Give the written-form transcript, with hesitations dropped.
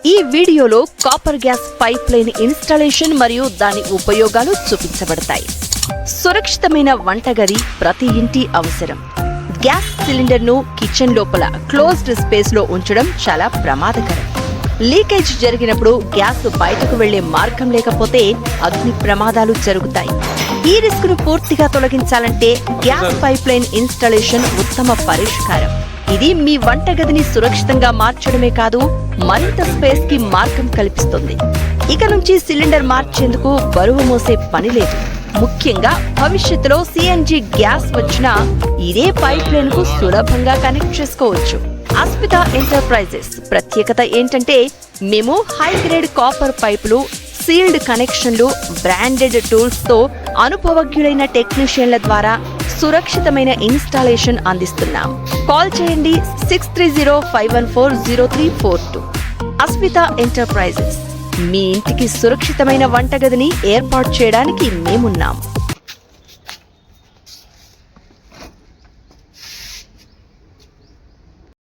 ఈ వీడియోలో copper gas pipe line installation మరియు దాని ఉపయోగాలు చూపించబడతాయి. సురక్షితమైన వంటగది ప్రతి ఇంటి అవసరం. గ్యాస్ సిలిండర్ ను కిచెన్ లోపల క్లోజ్డ్ స్పేస్ లో ఉంచడం చాలా ప్రమాదకరం. లీకేజ్ జరిగినప్పుడు గ్యాస్ బయటకు వెళ్లే మార్గం లేకపోతే అగ్ని ప్రమాదాలు జరుగుతాయి. ఈ రిస్క్ ను పూర్తిగా తొలగించాలంటే గ్యాస్ పైప్ లైన్ ఇన్స్టాలేషన్ ఉత్తమ పరిష్కారం. ఇది మీ వంటగదిని సురక్షితంగా మార్చడమే కాదు, మరింత స్పేస్ కి మార్గం కల్పిస్తుంది. ఇక నుంచి సిలిండర్ మార్చేందుకు బరువు మోసే పని లేదు. ముఖ్యంగా భవిష్యత్తులో సిఎన్జి గ్యాస్ వచ్చినా ఇదే పైప్ లైన్ కు సులభంగా కనెక్ట్ చేసుకోవచ్చు. అస్మితా ఎంటర్ప్రైజెస్ ప్రత్యేకత ఏంటంటే, మేము హై గ్రేడ్ కాపర్ పైపులు, సీల్డ్ కనెక్షన్లు, బ్రాండెడ్ టూల్స్ తో అనుభవజ్ఞులైన టెక్నీషియన్ల ద్వారా సురక్షితమైన ఇన్స్టాలేషన్ అందిస్తున్నాం. కాల్ చేయండి 6305140342. అస్మితా ఎంటర్ప్రైజెస్ మీ ఇంటికి సురక్షితమైన వంటగదిని ఏర్పాటు చేయడానికి మేమున్నాం.